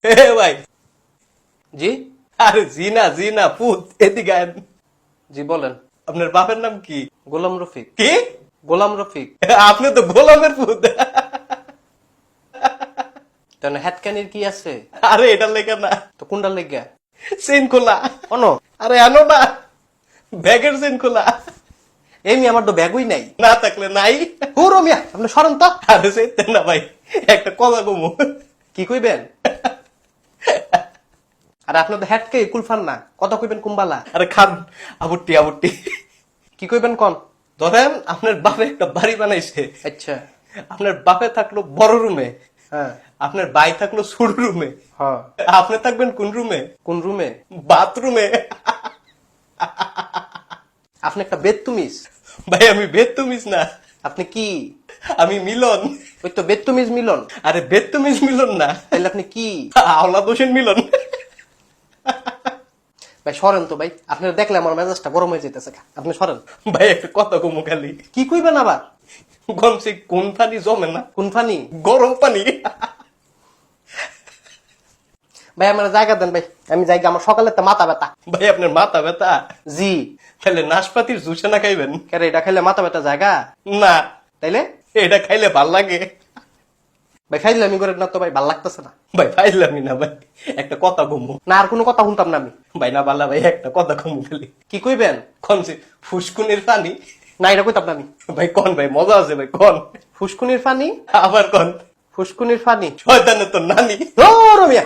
এ ভাই, জি আরে জি না পুত, এদিকে আয়েন। জি বলেন। আপনার বাপের নাম কি? গোলাম রফিক। কি? গোলাম রফিক। আপনি তো গোলামের পুত। কেন হ্যাটকানির কি আছে? আরে এটা লেখা না, তো কোনটা লেগা? চেন খোলা। অনো আরে আনো না, ব্যাগের চেন খোলা। এমনি আমার তো ব্যাগই নাই। না থাকলে নাই। হুরো মিয়া আপনি সরেন তো। আরে চেতেন না ভাই, একটা কথা কমু। কি কইবেন? আর আপনার তো হ্যাটকে কুলফান না, কথা কইবেন কুম্বালা। আরে খান, আবুটি আবুটি। কি কইবেন কোন? ধরেন আপনার বাপে একটা বাড়ি বানাইছে। আচ্ছা। আপনার বাপে থাকলো বড় রুমে, হ্যাঁ আপনার ভাই থাকলো ছোট রুমে, হ্যাঁ। আপনি থাকবেন কোন রুমে? কোন রুমে? বাথরুমে। আপনি একটা বেদতুমিজ। ভাই আমি বেদতুমিজ না, আপনি কি? আমি মিলন। ওই তো বেদতুমিজ মিলন। আরে বেদতুমিজ মিলন না, তাহলে আপনি কি? আওলাদ হোসেন মিলন। ভাই সরেন তো ভাই, আপনার দেখলে আমার মেজাজটা গরম হয়ে যেতেছে। আপনি সরেন। ভাই একটা কথা কমু খালি, কি কইবেন আবার? গমছে কোন পানি জমে না, কোন ফানি? গরম পানি। ভাই আমার জায়গা দেন ভাই, আমি জায়গা, আমার সকালে তো মাথা ব্যথা। ভাই আপনার মাথা ব্যথা, জি। তাহলে নাশপাতির জুসে না খাইবেন? কেন এটা খাইলে মাথা ব্যথা জায়গা? না, তাইলে এটা খাইলে ভাল লাগে। ভাই খাইলে আমি করে না তো ভাই, ভাল লাগতেছে না। ভাই ফাইলামি না ভাই, একটা কথা কমু। না আর কোনো কথা শুনতাম না আমি। ভাই না বালা ভাই, একটা কথা কমু খালি। কি কইবেন? কনছে ফুসকুনির পানি। না এটা কইতাম না আমি। ভাই কন ভাই, মজা আছে ভাই, কন। ফুসকুনির ফানি। আবার কন। ফুসকুনির ফানি। শয়তানের তো নানি। ও রমিয়া